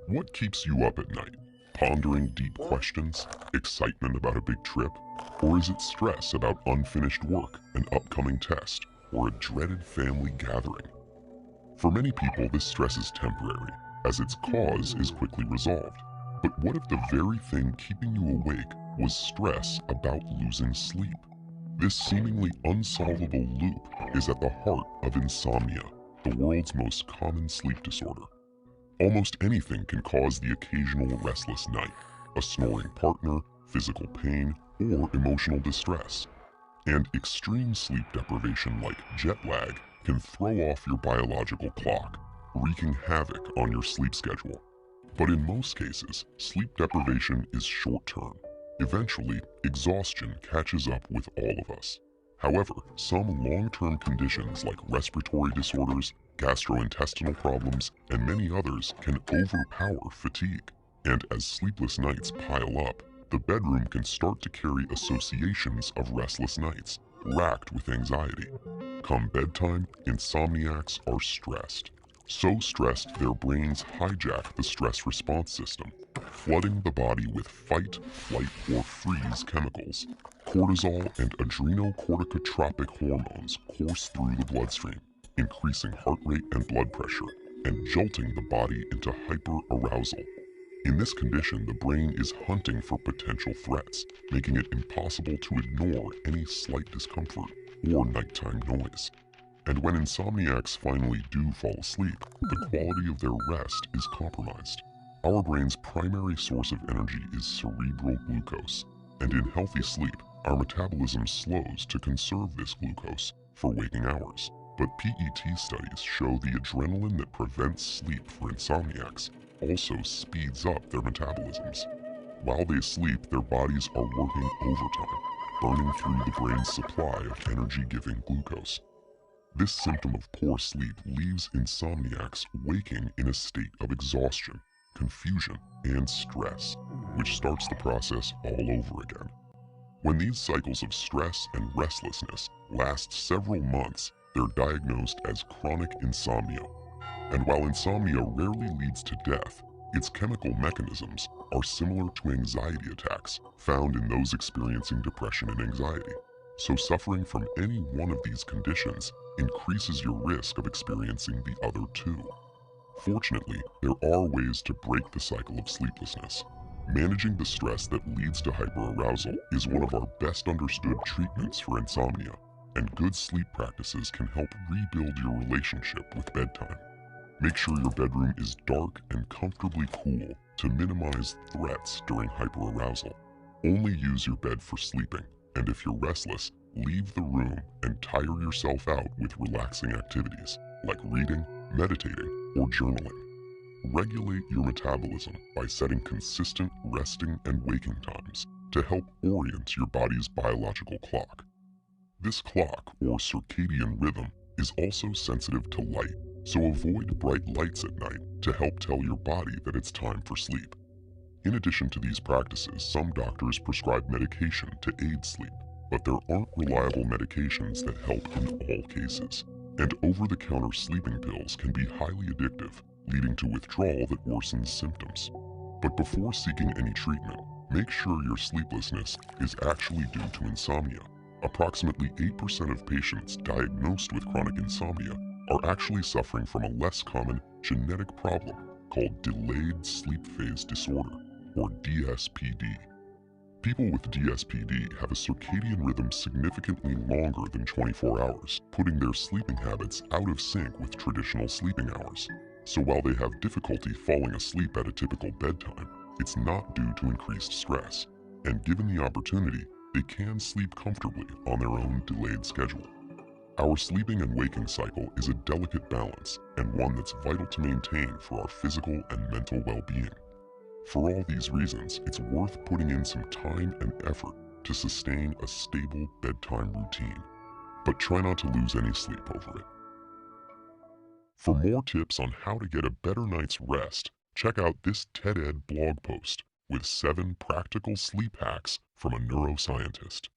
What keeps you up at night? Pondering deep questions, excitement about a big trip, or is it stress about unfinished work, an upcoming test, or a dreaded family gathering? For many people, this stress is temporary, as its cause is quickly resolved. But what if the very thing keeping you awake was stress about losing sleep? This seemingly unsolvable loop is at the heart of insomnia, the world's most common sleep disorder. Almost anything can cause the occasional restless night, a snoring partner, physical pain, or emotional distress. And extreme sleep deprivation like jet lag can throw off your biological clock, wreaking havoc on your sleep schedule. But in most cases, sleep deprivation is short-term. Eventually, exhaustion catches up with all of us. However, some long-term conditions like respiratory disorders, gastrointestinal problems, and many others can overpower fatigue. And as sleepless nights pile up, the bedroom can start to carry associations of restless nights, racked with anxiety. Come bedtime, insomniacs are stressed. So stressed their brains hijack the stress response system, flooding the body with fight, flight, or freeze chemicals. Cortisol and adrenocorticotropic hormones course through the bloodstream, increasing heart rate and blood pressure, and jolting the body into hyperarousal. In this condition, the brain is hunting for potential threats, making it impossible to ignore any slight discomfort or nighttime noise. And when insomniacs finally do fall asleep, the quality of their rest is compromised. Our brain's primary source of energy is cerebral glucose, and in healthy sleep, our metabolism slows to conserve this glucose for waking hours. But PET studies show the adrenaline that prevents sleep for insomniacs also speeds up their metabolisms. While they sleep, their bodies are working overtime, burning through the brain's supply of energy-giving glucose. This symptom of poor sleep leaves insomniacs waking in a state of exhaustion, confusion, and stress, which starts the process all over again. When these cycles of stress and restlessness last several months, they're diagnosed as chronic insomnia. And while insomnia rarely leads to death, its chemical mechanisms are similar to anxiety attacks found in those experiencing depression and anxiety. So suffering from any one of these conditions increases your risk of experiencing the other two. Fortunately, there are ways to break the cycle of sleeplessness. Managing the stress that leads to hyperarousal is one of our best understood treatments for insomnia, and good sleep practices can help rebuild your relationship with bedtime. Make sure your bedroom is dark and comfortably cool to minimize threats during hyperarousal. Only use your bed for sleeping, and if you're restless, leave the room and tire yourself out with relaxing activities like reading, meditating, or journaling. Regulate your metabolism by setting consistent resting and waking times to help orient your body's biological clock. This clock, or circadian rhythm, is also sensitive to light, so avoid bright lights at night to help tell your body that it's time for sleep. In addition to these practices, some doctors prescribe medication to aid sleep, but there aren't reliable medications that help in all cases. And over-the-counter sleeping pills can be highly addictive, leading to withdrawal that worsens symptoms. But before seeking any treatment, make sure your sleeplessness is actually due to insomnia. Approximately 8% of patients diagnosed with chronic insomnia are actually suffering from a less common genetic problem called delayed sleep phase disorder, or DSPD. People with DSPD have a circadian rhythm significantly longer than 24 hours, putting their sleeping habits out of sync with traditional sleeping hours. So while they have difficulty falling asleep at a typical bedtime, it's not due to increased stress, and given the opportunity, they can sleep comfortably on their own delayed schedule. Our sleeping and waking cycle is a delicate balance, and one that's vital to maintain for our physical and mental well-being. For all these reasons, it's worth putting in some time and effort to sustain a stable bedtime routine. But try not to lose any sleep over it. For more tips on how to get a better night's rest, check out this TED-Ed blog post with 7 practical sleep hacks from a neuroscientist.